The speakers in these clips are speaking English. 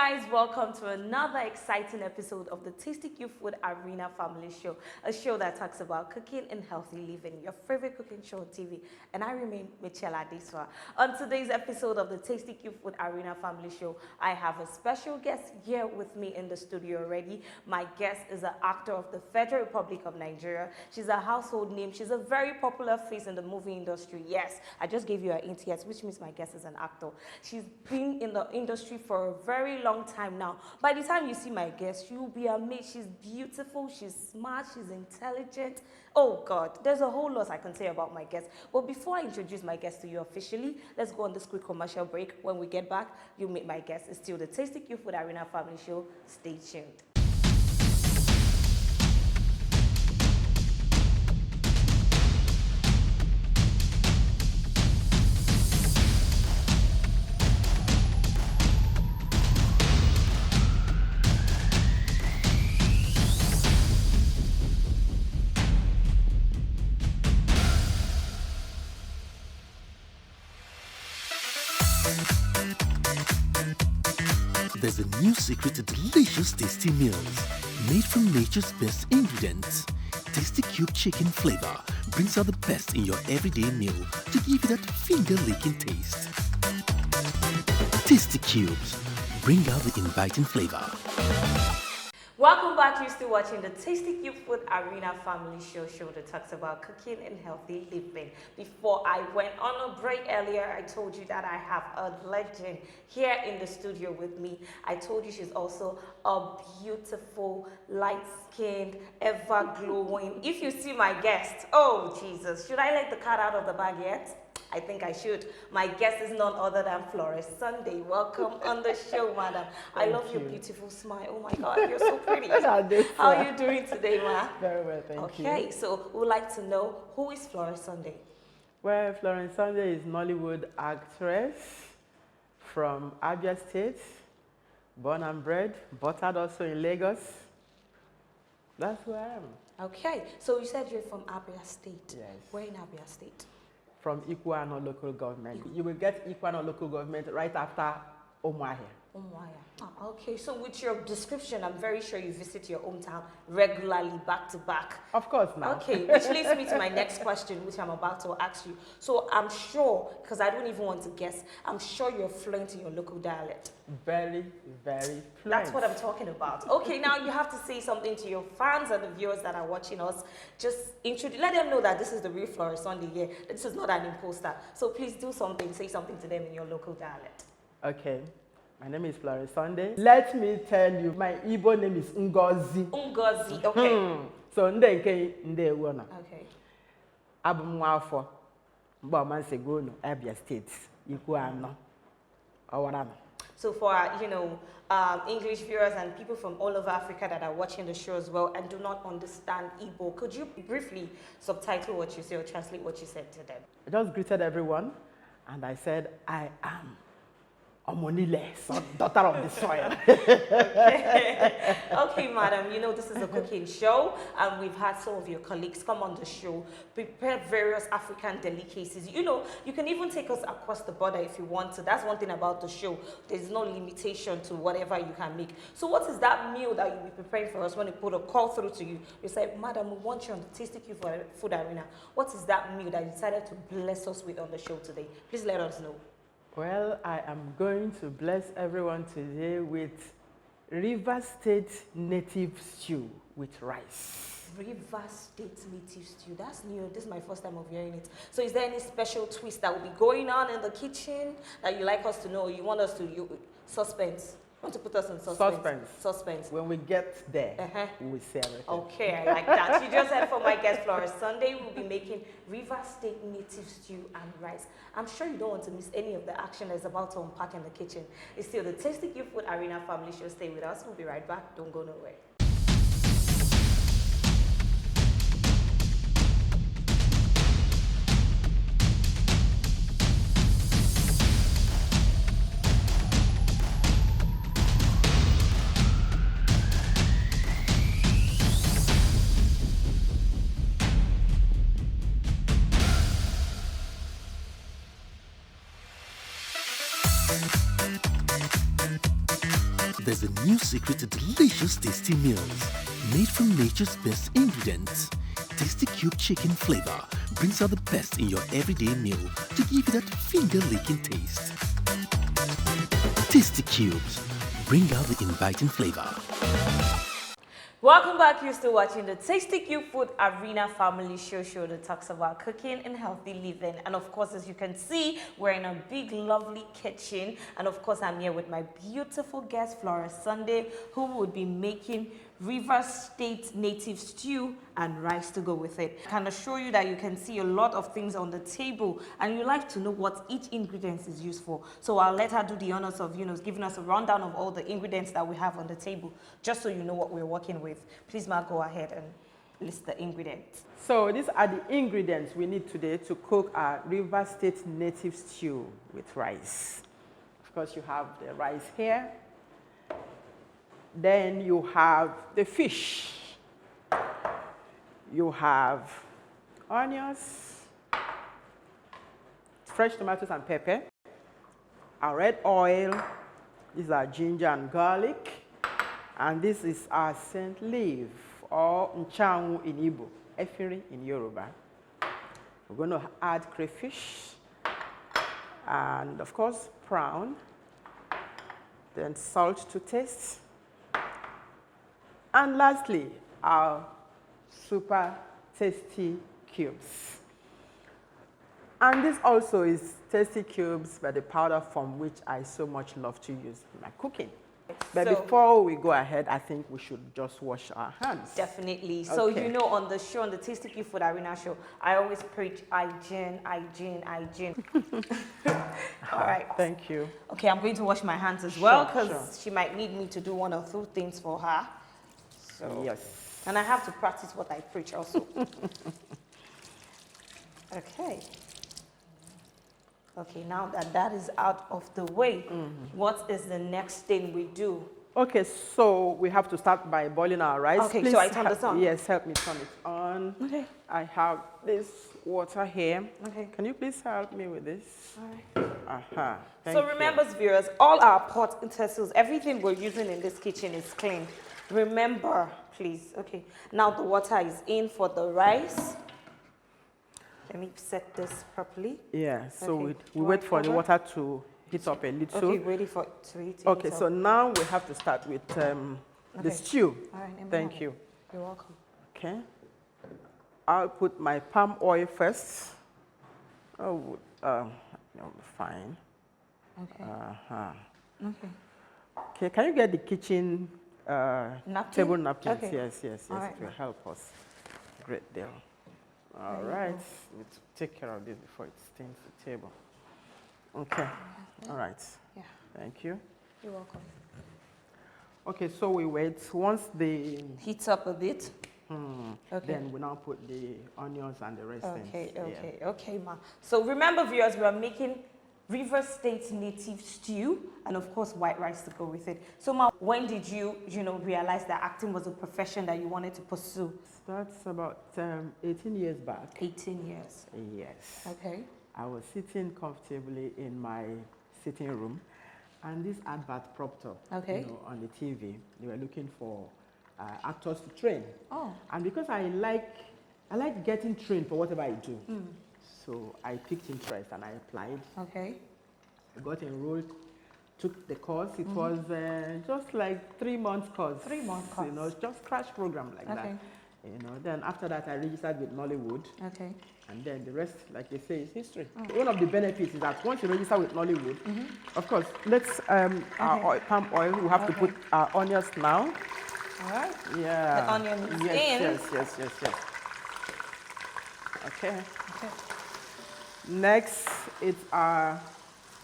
guys, welcome to another exciting episode of the Tasty Q Food Arena Family Show, a show that talks about cooking and healthy living, your favorite cooking show on TV. And I remain Michelle Adeswa. On today's episode of the Tasty Q Food Arena Family Show, I have a special guest here with me in the studio already. My guest is an actor of the Federal Republic of Nigeria. She's a household name. She's a very popular face in the movie industry. Yes, I just gave you an hint, yes, which means my guest is an actor. She's been in the industry for a very long time now. By the time you see my guest, you'll be amazed. She's beautiful, she's smart, she's intelligent. Oh God, there's a whole lot I can say about my guest. But before I introduce my guest to you officially, let's go on this quick commercial break. When we get back, you'll meet my guest. It's still the Tasty Q Food Arena Family Show. Stay tuned. There's a new secret to delicious tasty meals made from nature's best ingredients. Tasty Cube chicken flavor brings out the best in your everyday meal to give you that finger-licking taste. Tasty Cubes bring out the inviting flavor. Welcome back. You're still watching the Tasty Q Food Arena Family Show that talks about cooking and healthy living. Before I went on a break earlier, I told you that I have a legend here in the studio with me. I told you she's also a beautiful, light-skinned, ever-glowing. If you see my guest, oh Jesus, should I let the cat out of the bag yet? I think I should. My guest is none other than Florence Sunday. Welcome on the show, madam. I love your beautiful smile. Oh my God, you're so pretty. How are you doing today, ma? Very well, thank you. Okay, so we would like to know, who is Florence Sunday? Well, Florence Sunday is Nollywood actress from Abia State, born and bred, buttered also in Lagos. That's who I am. Okay, so you said you're from Abia State. Yes. Where in Abia State? From Ikuano local government. You will get Ikuano local government right after Umuahia. Okay, so with your description, I'm very sure you visit your hometown regularly, back to back. Of course, now. Okay, which leads me to my next question, which I'm about to ask you. So I'm sure, because I don't even want to guess, I'm sure you're fluent in your local dialect. Very, very fluent. That's what I'm talking about. Okay, now you have to say something to your fans and the viewers that are watching us. Just introduce, let them know that this is the real Florence Sunday here. This is not an imposter. So please do something, say something to them in your local dialect. Okay. My name is Florence Sunday. Let me tell you, my Igbo name is Ngozi. Ngozi, okay. So, Ndenke Ndewona. Okay. Abum Wafo, Bomansegono, Abia State, Ikuano, Awarano. So for, English viewers and people from all over Africa that are watching the show as well and do not understand Igbo, could you briefly subtitle what you say or translate what you said to them? I just greeted everyone and I said, I am Omonile, daughter of the soil. Okay, madam, this is a cooking show and we've had some of your colleagues come on the show, prepare various African delicacies. You can even take us across the border if you want to. That's one thing about the show. There's no limitation to whatever you can make. So what is that meal that you'll be preparing for us when they put a call through to you? You say, madam, we want you on the Tasty Q Food Arena. What is that meal that you decided to bless us with on the show today? Please let us know. Well, I am going to bless everyone today with River State native stew with rice. River State native stew. That's new. This is my first time of hearing it. So is there any special twist that will be going on in the kitchen that you like us to know? You want us to suspense? You want to put us in suspense? Suspense. When we get there, we'll say everything. Okay, I like that. You just said for my guest Florence Sunday, we'll be making River State native stew and rice. I'm sure you don't want to miss any of the action that's about to unpack in the kitchen. It's still the Tasty Q Food Arena Family Show. Stay with us. We'll be right back. Don't go nowhere. There's a new secret to delicious tasty meals made from nature's best ingredients. Tasty Cube chicken flavor brings out the best in your everyday meal to give you that finger-licking taste. Tasty Cubes, bring out the inviting flavor. Welcome back. You're still watching the Tasty Cube Food Arena Family Show that talks about cooking and healthy living. And of course, as you can see, we're in a big, lovely kitchen. And of course, I'm here with my beautiful guest, Flora Sunday, who would be making Rivers State native stew and rice to go with it. I can assure you that you can see a lot of things on the table and you like to know what each ingredient is used for. So I'll let her do the honors of, giving us a rundown of all the ingredients that we have on the table, just so you know what we're working with. Please, Ma, go ahead and list the ingredients. So these are the ingredients we need today to cook our River State native stew with rice. Of course, you have the rice here. Then you have the fish. You have onions, fresh tomatoes and pepper, our red oil. These are ginger and garlic. And this is our scent leaf, or nchanwu in Igbo, efiri in Yoruba. We're going to add crayfish, and of course, prawn, then salt to taste. And lastly, our super tasty cubes. And this also is tasty cubes, but the powder form, which I so much love to use in my cooking. But before we go ahead, I think we should just wash our hands. Definitely. So, on the show, on the Tasty Cube Food Arena show, I always preach hygiene, hygiene, hygiene. All right. Thank you. Okay, I'm going to wash my hands as well, because she might need me to do one or two things for her. So, yes. And I have to practice what I preach also. Okay. Okay, now that that is out of the way, what is the next thing we do? Okay, so we have to start by boiling our rice. Okay, Please so I turn this on? Yes, help me turn it on. Okay. I have this water here. Okay. Can you please help me with this? All right. Thank So remember, viewers, all our pot utensils, everything we're using in this kitchen is clean. Remember, please. Okay. Now the water is in for the rice. Let me set this properly. Yeah, so Okay. we wait for the water to heat up a little. Okay, ready for it to heat. Okay, so now we have to start with the stew. All right, Thank you. You're welcome. Okay. I'll put my palm oil first. Oh, fine. Okay. Okay. Okay, can you get the kitchen Napkin? table napkins? Okay. Yes, yes, All yes. right. It will help us. Great deal. All right. Need to take care of this before it stains the table. Okay. All right. Yeah. Thank you. You're welcome. Okay, so we wait. Once the Heats up a bit. Okay. then we now put the onions and the rest. Okay, ma. So remember, viewers, we are making River State native stew and of course white rice to go with it. So ma, when did you realize that acting was a profession that you wanted to pursue? That's about 18 years back. 18 years. Yes. Okay. I was sitting comfortably in my sitting room, and this advert propped up on the TV. They were looking for actors to train. Oh. And because I like getting trained for whatever I do, so I picked interest and I applied. Okay. I got enrolled, took the course. It was just like 3 months course. 3 month course. Just crash program like that. Then after that, I registered with Nollywood. Okay. And then the rest, like they say, is history. One of the benefits is that once you register with Nollywood, of course, let's, our palm oil, we have to put our onions now. All right. Yeah. The onions in. Yes. Okay. Okay. Next, it's our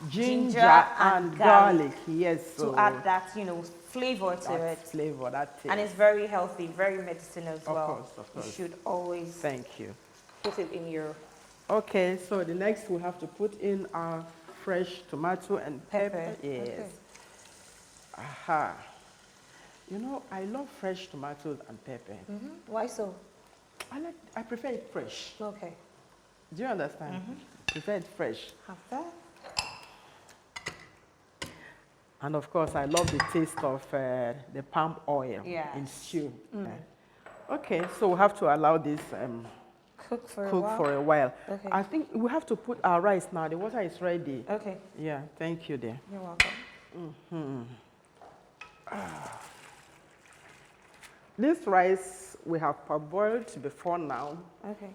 ginger and garlic. Yes. To add that, flavor to it. Flavor, that taste. And it's very healthy, very medicinal as well. Of course. You should always Thank you. put it in your Okay, so the next we have to put in our fresh tomato and pepper. Yes. Okay. Aha. I love fresh tomatoes and pepper. Why so? I prefer it fresh. Okay. Do you understand? Prefer it fresh. Have that. And of course, I love the taste of the palm oil in Yes. stew. Okay, so we have to allow this Cook for a cook while. for a while. Okay. I think we have to put our rice now. The water is ready. Okay, Yeah, thank you, dear. you're welcome. This rice we have parboiled before now Okay.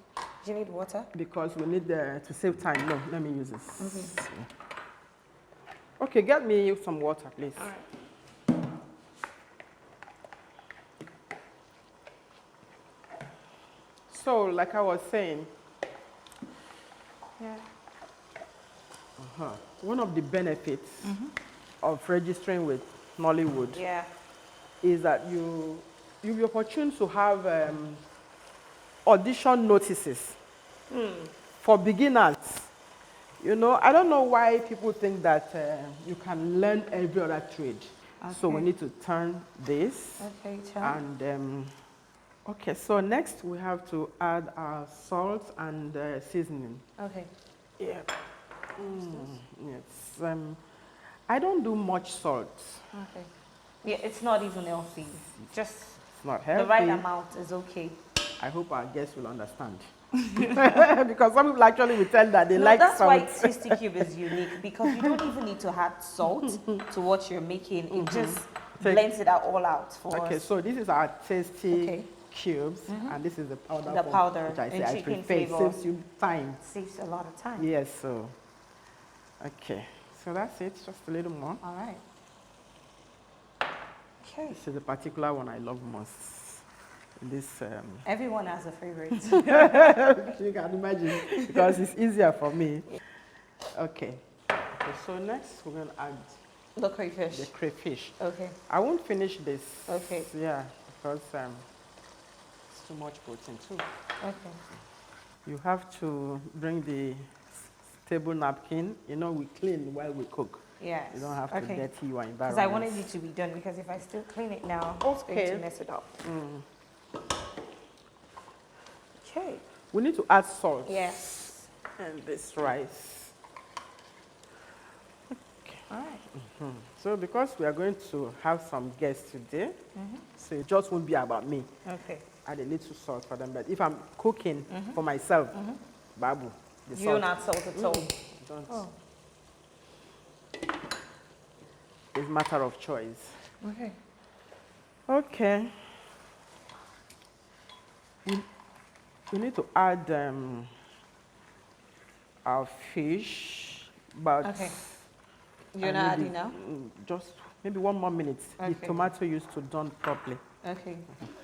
Do you need water? because we need to save time. No, let me use this. Okay, get me some water, please. All right. So, like I was saying, Yeah. one of the benefits of registering with Nollywood Yeah. is that you'll be opportune to have audition notices for beginners. You know, I don't know why people think that you can learn every other trade. So we Okay. need to turn this. Okay, Chad. And okay, so next we have to add our salt and seasoning. Okay. Yeah. Yes. I don't do much salt. Okay. Yeah, it's not even healthy. Just It's not the healthy. right amount is okay. I hope our guests will understand. Because some people actually will tell that they No, like that's salt. why Tasty Cube is unique, because you don't even need to add salt to what you're making. It just blends it all out for Okay, us. so this is our tasty Okay. cubes, and this is the powder The form, powder which I say and I chicken prefer. It flavor. saves you time. Saves a lot of time. Yes, so okay, so that's it. Just a little more. All right. Okay. This is a particular one I love most. This Everyone has a favorite. you can imagine because it's easier for me. Okay. Okay. So next we're gonna add The crayfish. the crayfish. Okay. I won't finish this. Okay. Yeah, because it's too much protein too. Okay. You have to bring the table napkin. You know, we clean while we cook. Yes. You don't have to Okay. dirty your environment. Because I wanted it to be done, because if I still clean it now, it's going Okay. to mess it up. Okay. We need to add salt. Yes. And this rice. All right. So because we are going to have some guests today, so it just won't be about me. Okay. Add a little salt for them. But if I'm cooking for myself, Babu, the You're salt. not salt at all. Don't. Oh. It's a matter of choice. Okay. Okay. We need to add our fish, but Okay. I You're not need adding now? just maybe 1 more minute. Okay. The tomato used to done properly. Okay.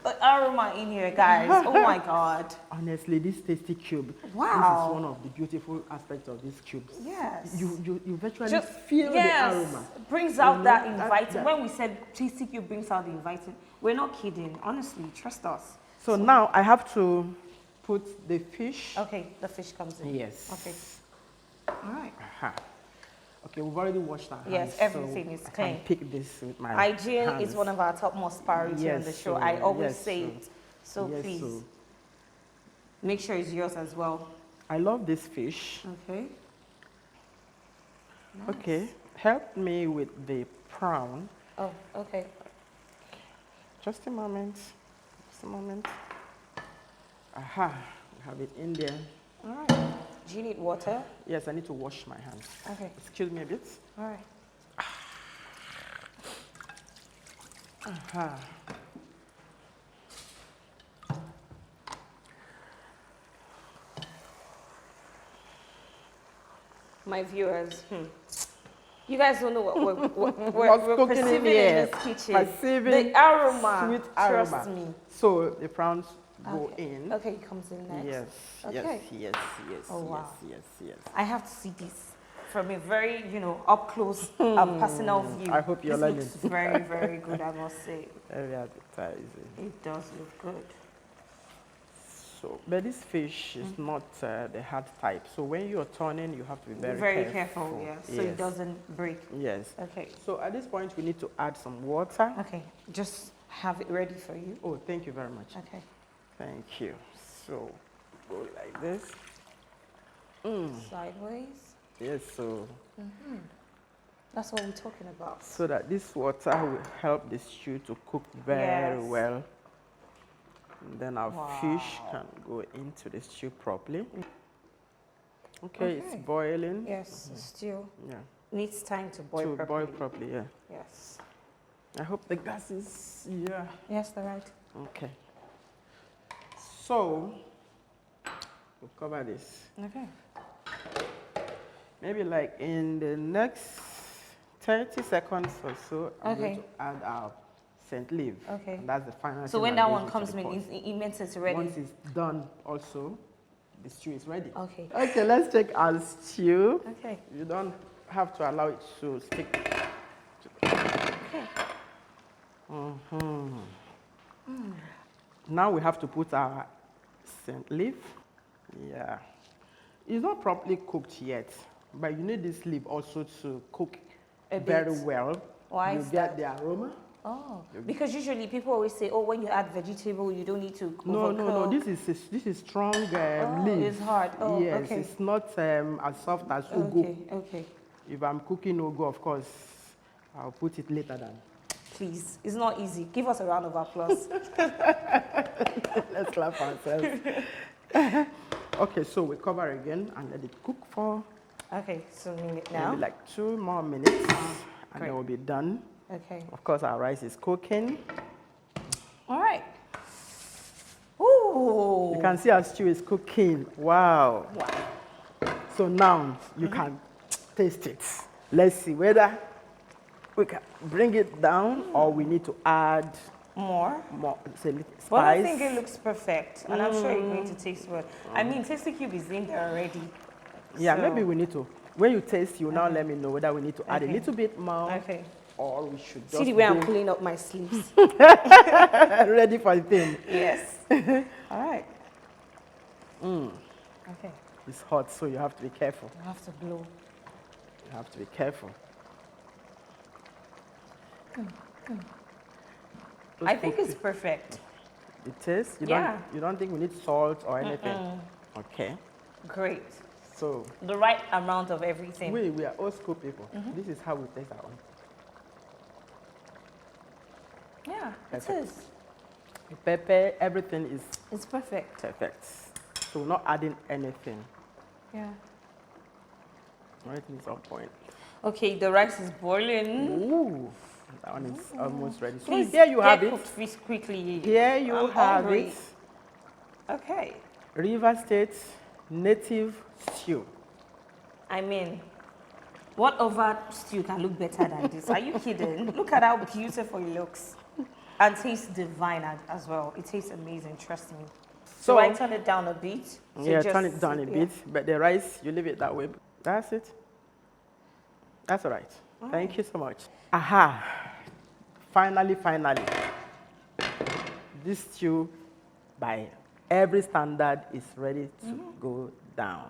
But aroma in here, guys. Oh my God. Honestly, this tasty cube. Wow. This is one of the beautiful aspects of these cubes. Yes. You virtually Just feel yes, the aroma. brings out know, that that- inviting. that- When we said Tasty Cube brings out the inviting, we're not kidding. Honestly, trust us. So now I have to put the fish. Okay, the fish comes in. Yes. Okay. All right. Aha. Okay, we've already washed our hands. Yes, everything so is I clean. can pick this with my Hygiene hands. is one of our topmost priorities on Yes, the show. so- I always yes, say so- it. So Yes, please so make sure it's yours as well. I love this fish. Okay. Okay, help me with the prawn. Oh, okay. Just a moment. Just a moment. Aha, we have it in there. All right. Do you need water? Yes, I need to wash my hands. Okay. Excuse me a bit. All right. Aha. My viewers, you guys don't know what What's we're cooking in perceiving here? in this kitchen. Perceiving The aroma, sweet trust aroma. me. So the prawns go Okay. in. Okay, it comes in next. Yes, Okay. yes, yes, Oh, wow. yes, yes. I have to see this from a very, up close, personal view. I hope you're this learning. looks very, very good, I must say. Very appetizing. It does look good. So, but this fish is not the hard type. So when you're turning, you have to be very, careful, yeah, so Yes. it doesn't break. Yes. Okay. So at this point, we need to add some water. Okay, just have it ready for you. Oh, thank you very much. Okay. Thank you. So go like this. Sideways. Yes. So That's what we're talking about. So that this water will help the stew to cook very Yes. well. And then our fish can go into the stew properly. Okay, it's boiling. Yes, stew Yeah. needs time to boil To properly. boil properly, yeah. Yes. I hope the gas is, yeah. Yes, they're right. Okay. So, we'll cover this. Okay. Maybe like in the next 30 seconds or so, I'm going Okay. to add our scent leaf. Okay. And that's the final So thing when that that goes one into comes the in, pot. it means it's ready. Once it's done also, the stew is ready. Okay. Okay, let's check our stew. Okay. You don't have to allow it to stick. Okay. Now we have to put our scent leaf. Yeah. It's not properly cooked yet, but you need this leaf also to cook A very bit. well. Why you is get that? the aroma. Oh, because usually people always say, oh, when you add vegetable, you don't need to No, overcook. This is strong Oh, leaf. it's hard. Oh, yes, okay. it's not as soft as ugu. Okay, okay. If I'm cooking ugu, of course, I'll put it later than. Please, it's not easy. Give us a round of applause. Let's clap ourselves. Okay, so we cover again and let it cook for Okay, so minute now. maybe like 2 more minutes, and great. then we'll be done. Okay. Of course, our rice is cooking. All right. Ooh. You can see our stew is cooking. Wow. Wow. So now you can taste it. Let's see whether we can bring it down or we need to add More. more, say, little spice. Well, I think it looks perfect, and I'm sure it's going to taste well. I mean, Tasty Cube is in there already. Yeah, so- maybe we need to. When you taste, you now let me know whether we need to add a Okay. little bit more Okay. or we should just See the way I'm go pulling up my sleeves. ready for the thing. Yes. All right. Okay. It's hot, so you have to be careful. I have to blow. You have to be careful. I think it's perfect. The taste? Yeah. You don't think we need salt or anything? Okay. Great. So The right amount of everything. we are old school people. This is how we taste our own. Yeah, it Perfect. is. The pepper, everything is It's perfect. perfect. So we're not adding anything. Yeah. Everything is on point. Okay, the rice is boiling. Ooh, that one is almost ready. So Please here you get have it. cooked fish quickly. Here you I'm have hungry. it. Okay. River State native stew. I mean, what other stew can look better than this? Are you kidding? Look at how beautiful it looks. And tastes divine as well. It tastes amazing, trust me. So So- I turn it down a bit. So Yeah, just- turn it down a yeah. bit, but the rice, you leave it that way. That's it. That's all right. Thank you so much. Aha. Finally. This stew, by every standard, is ready to go down.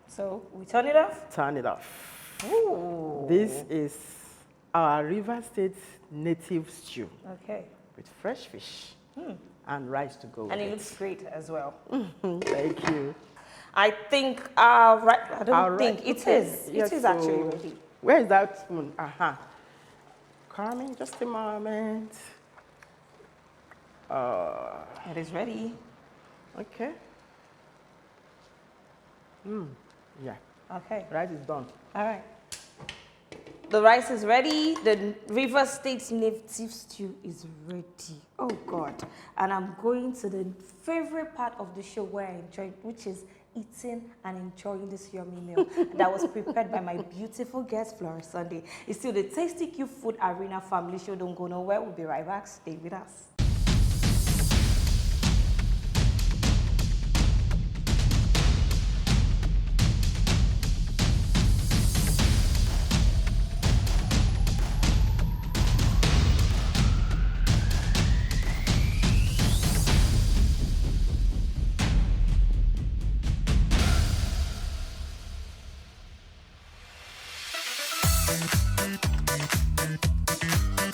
So we turn it off. Turn it off. Ooh. This is our River State native stew Okay. with fresh fish and rice to go with And it it. looks great as well. Thank you. I think, I don't All right, think it okay. is. Yes, It is actually so- ready. Where is that spoon? Aha. Coming, just a moment. It is ready. Okay. Yeah, Okay. rice is done. All right. The rice is ready. The River State native stew is ready. Oh God. And I'm going to the favorite part of the show where I enjoy, which is eating and enjoying this yummy meal that was prepared by my beautiful guest, Flora Sunday. It's still the Tasty Cube Food Arena Family Show. Don't go nowhere. We'll be right back. Stay with us.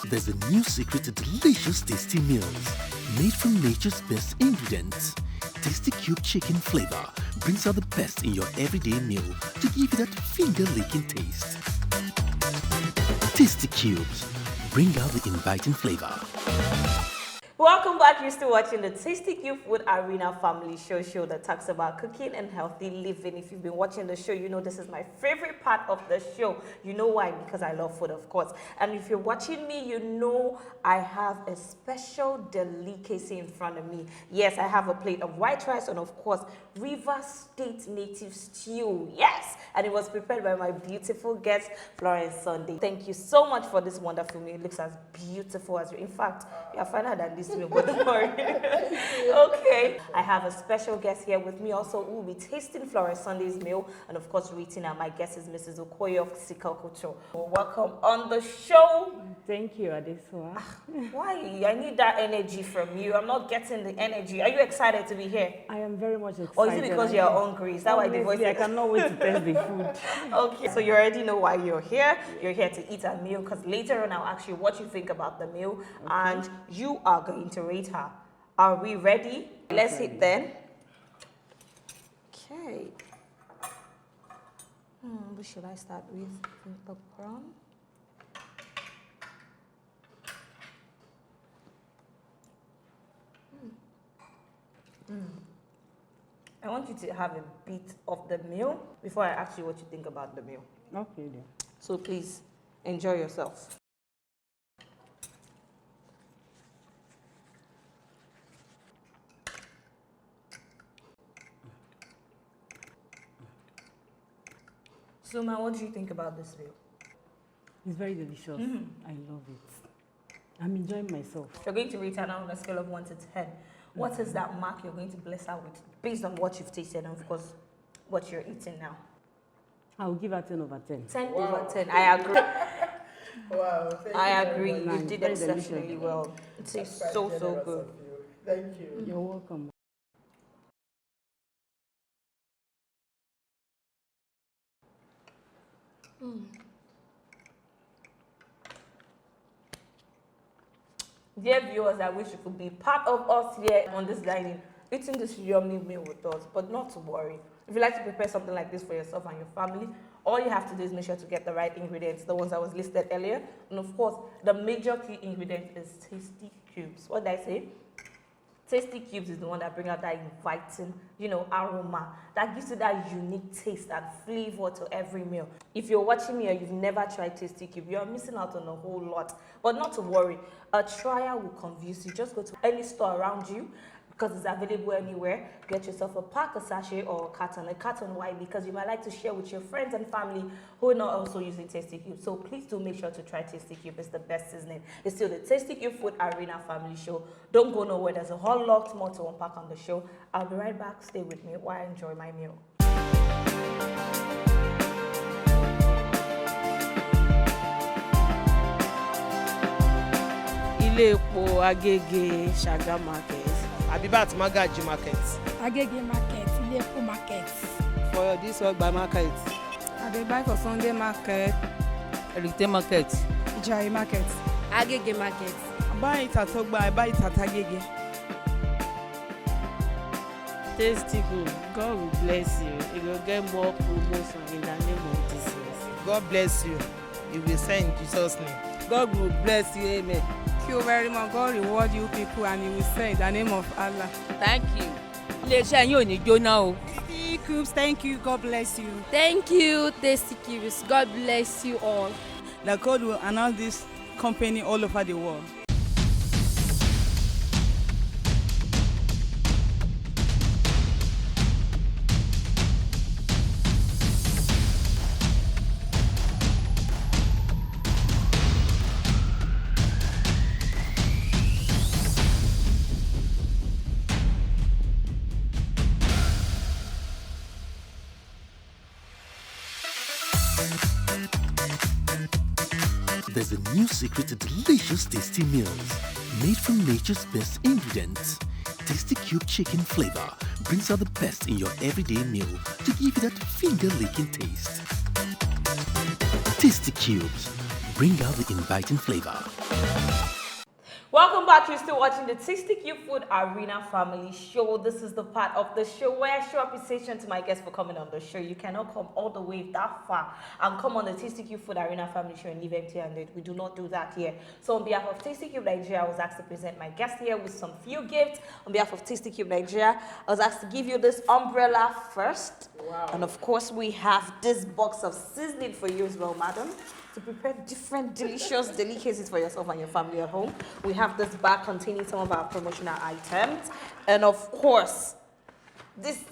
There's a new secret to delicious tasty meals made from nature's best ingredients. Tasty Cube chicken flavor brings out the best in your everyday meal to give you that finger-licking taste. Tasty Cubes. Bring out the inviting flavor. Welcome back. You're still watching the Tasty Cube Food Arena Family Show that talks about cooking and healthy living. If you've been watching the show, you know this is my favorite part of the show. You know why? Because I love food, of course. And if you're watching me, you know I have a special delicacy in front of me. Yes, I have a plate of white rice and, of course, River State native stew. Yes! And it was prepared by my beautiful guest, Florence Sunday. Thank you so much for this wonderful meal. It looks as beautiful as you. In fact, you're finer than this meal, but don't worry. Okay. I have a special guest here with me also who will be tasting Florence Sunday's meal and, of course, rating her. My guest is Mrs. Okoye of Sikakucho. Welcome on the show. Thank you, Adesua. Why? I need that energy from you. I'm not getting the energy. Are you excited to be here? I am very much excited. Or is it because you're hungry? Is that why the voice? I cannot wait to taste the food. Okay, so you already know why you're here. You're here to eat a meal because later on I'll ask you what you think about the meal and you are going to rate her. Are we ready? Let's hit then. Okay. What should I start with? The prawn. I want you to have a bit of the meal before I ask you what you think about the meal. Okay, then. So please, enjoy yourself. So, Ma, what do you think about this meal? It's very delicious. I love it. I'm enjoying myself. You're going to rate her now on a scale of 1 to 10. What is that mark you're going to bless her with based on what you've tasted and, of course, what you're eating now? I will give her 10 over 10. 10 over 10. I agree. Wow. I agree. You Nice. did Very exceptionally delicious. well. It tastes so good. Thank you. You're welcome. Dear viewers, I wish you could be part of us here on this dining, eating this yummy meal with us, but not to worry. If you like to prepare something like this for yourself and your family, all you have to do is make sure to get the right ingredients, the ones that was listed earlier. And of course, the major key ingredient is Tasty Cubes. What did I say? Tasty Cubes is the one that brings out that inviting, aroma that gives you that unique taste and flavor to every meal. If you're watching me and you've never tried Tasty Cube, you're missing out on a whole lot. But not to worry, a trial will convince you. Just go to any store around you because it's available anywhere. Get yourself a pack, a sachet, or a carton. A carton, why? Because you might like to share with your friends and family who are not also using Tasty Cube. So please do make sure to try Tasty Cube. It's the best seasoning. It's still the Tasty Cube Food Arena Family Show. Don't go nowhere. There's a whole lot more to unpack on the show. I'll be right back. Stay with me while I enjoy my meal. Ilé epo Agege Shaga Market. Abibat Magaji Market. Agege Market, Ilepo Market. For this Ogba Market. I dey buy for Sunday Market. Elite Market. Ijai Market. Agege Market. I buy it at Ogba, I buy it at Agege. Tasty good. God will bless you. You will get more promotion in the name of Jesus. God bless you. You will send in Jesus' name. God will bless you. Amen. Thank you very much. God reward you people and He will say in the name of Allah. Thank you. Ilé-iṣẹ́ yín ò ní jóná o. Tasty Cubes, thank you. God bless you. Thank you, Tasty Cubes. God bless you all. That God will announce this company all over the world. There's a new secret to delicious tasty meals made from nature's best ingredients. Tasty Cube chicken flavor brings out the best in your everyday meal to give you that finger-licking taste. Tasty Cubes, bring out the inviting flavor. Welcome back. You're still watching the Tasty Cube Food Arena Family Show. This is the part of the show where I show appreciation to my guests for coming on the show. You cannot come all the way that far and come on the Tasty Cube Food Arena Family Show and leave empty-handed. We do not do that here. So on behalf of Tasty Cube Nigeria, I was asked to present my guest here with some few gifts. On behalf of Tasty Cube Nigeria, I was asked to give you this umbrella first. Wow. And of course, we have this box of seasoning for you as well, madam, to prepare different delicious delicacies for yourself and your family at home. We have this bag containing some of our promotional items. And of course, this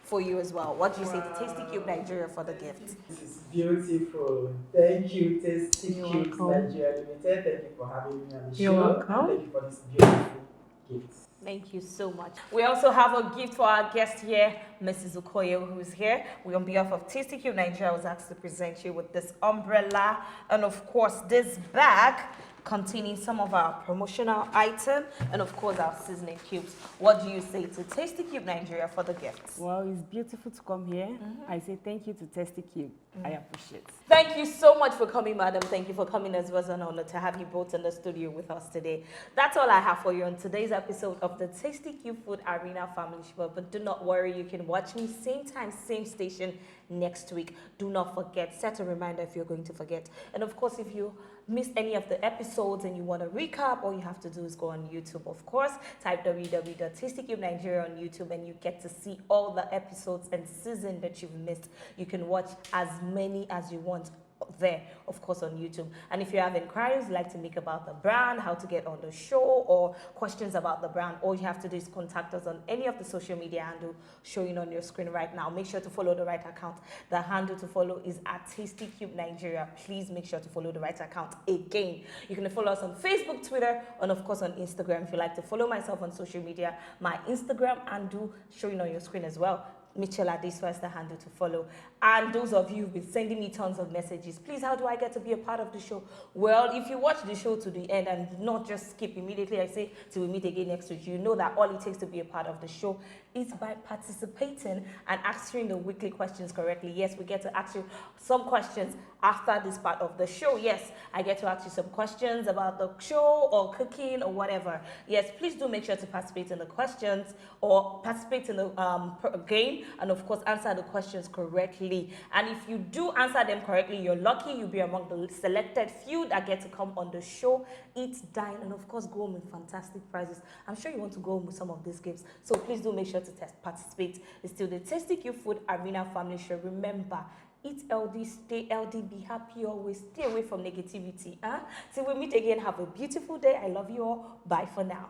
for you as well. What do you say to Tasty Cube Nigeria for the gift? This is beautiful. Thank you, Tasty Cube Nigeria Limited. Thank you for having me on the show. You're welcome. Thank you for this beautiful gift. Thank you so much. We also have a gift for our guest here, Mrs. Okoye, who's here. We, on behalf of Tasty Cube Nigeria, was asked to present you with this umbrella and, of course, this bag containing some of our promotional items and, of course, our seasoning cubes. What do you say to Tasty Cube Nigeria for the gifts? Well, it's beautiful to come here. I say thank you to Tasty Cube. I appreciate it. Thank you so much for coming, madam. Thank you for coming. As well. As an honor to have you both in the studio with us today. That's all I have for you on today's episode of the Tasty Cube Food Arena Family Show. But do not worry, you can watch me same time, same station next week. Do not forget. Set a reminder if you're going to forget. And of course, if you missed any of the episodes and you want to recap, all you have to do is go on YouTube, of course. Type www.tastykube Nigeria on YouTube and you get to see all the episodes and season that you've missed. You can watch as many as you want there, of course, on YouTube. And if you have inquiries you'd like to make about the brand, how to get on the show, or questions about the brand, all you have to do is contact us on any of the social media handle showing on your screen right now. Make sure to follow the right account. The handle to follow is at Tasty Cube Nigeria. Please make sure to follow the right account. Again, you can follow us on Facebook, Twitter, and of course on Instagram. If you like to follow myself on social media, my Instagram handle showing on your screen as well. Michelle Adeswa is the handle to follow. And those of you who've been sending me tons of messages, please, how do I get to be a part of the show? Well, if you watch the show to the end and not just skip immediately, I say till we meet again next week, you know that all it takes to be a part of the show is by participating and answering the weekly questions correctly. Yes, we get to ask you some questions after this part of the show. Yes, I get to ask you some questions about the show or cooking or whatever. Yes, please do make sure to participate in the questions or participate in the game, and of course answer the questions correctly. And if you do answer them correctly, you're lucky. You'll be among the selected few that get to come on the show, eat, dine, and of course go home with fantastic prizes. I'm sure you want to go home with some of these gifts, so please do make sure to participate. It's still the Tasty Cube Food Arena Family Show. Remember, eat healthy, stay healthy, be happy always, stay away from negativity. Till we meet again, have a beautiful day. I love you all. Bye for now.